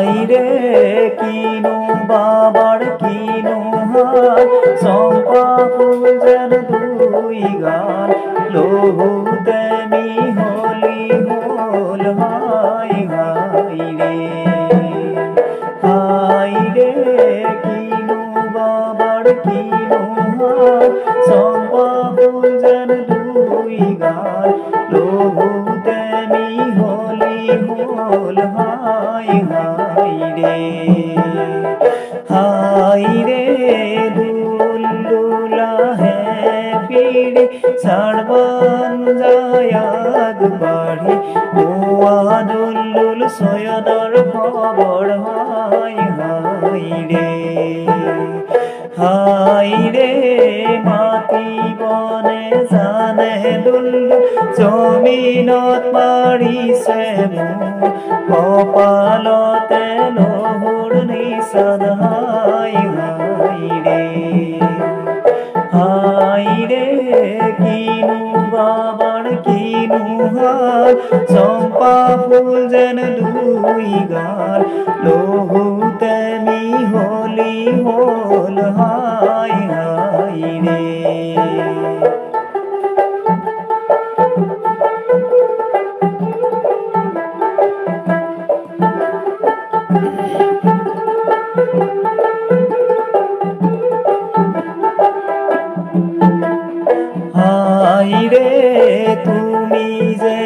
হাইরে কিনু বাবার কিনু হাত চম্পা ফুল যেন দুই গাল লহুতে মিহলি হল হাই হাইরে হাইরে কিনু বাবার কিনু হাত চম্পা ফুল যেন দুই গাল লহুতে মিহলি হল হাই হাইরে হাইরে দুলদুলা হে পিড়ি ছাড়বান যায়াগ বাড়ি ওয়া দুলদুল সয়দর খবর হাই হাইরে হাইরে মাটি বনে জানে দুলদুল জমিনত মাৰিছে কপালতে লহুৰ নিচান হাই হাইৰে হাইৰে কিনু বাবাৰ কিনু হাত চম্পা ফুল যেন দুই গাল লহুতে মিহলি হল হাই হাইৰে হাইৰে তুমি যে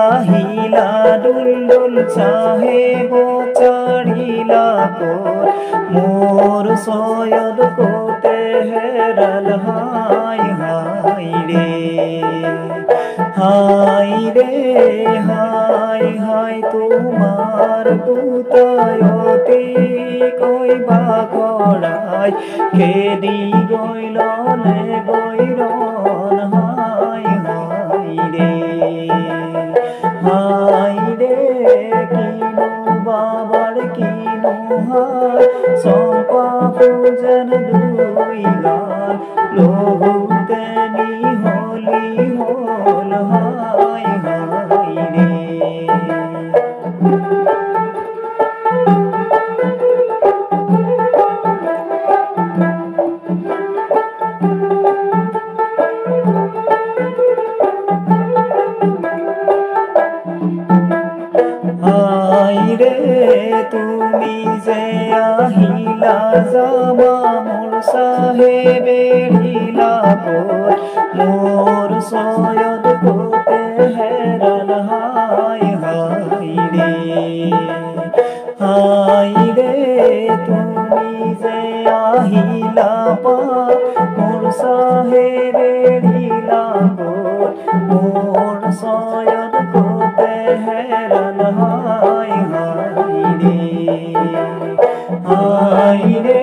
আহিলা দুলদুল চাহেব চাৰিলা ক'ত মোৰ চয়দ ক'তে হেৰাল হাই হাইৰে হাইৰে হাই হাই তোমাৰ পুতায়তি কইবা কৰাই খেদি গইল নে গৈৰন হাই হাইরে হাইরে কিনু বাবার কিনু হাত চম্পা ফুল যেন দুই গাল লহুতে মিহলি হল হাই হাইরে হাইরে তুমি যে আহিলা জামা মোর সাহেবেৰিলা ক'ত মোৰ চয়দ ক'তে হেৰাল হাই হাইৰে হাইৰে তুমি যে আহিলা পা মোৰ সাহেবেৰিলা ক'ত মোৰ চয়দ ক'তে হেৰাল হাই হাইরে হাইরে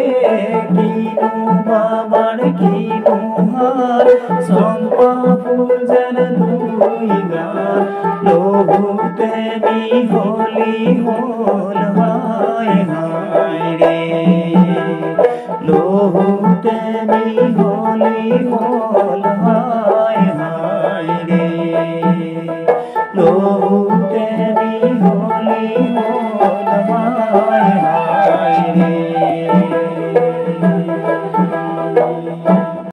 কিনু বাবার কিনু হাত চম্পা ফুল যেন দুই গাল লহুতে মিহলি হল হাই হাইরে লহুতে মিহলি হল হাই হাইরে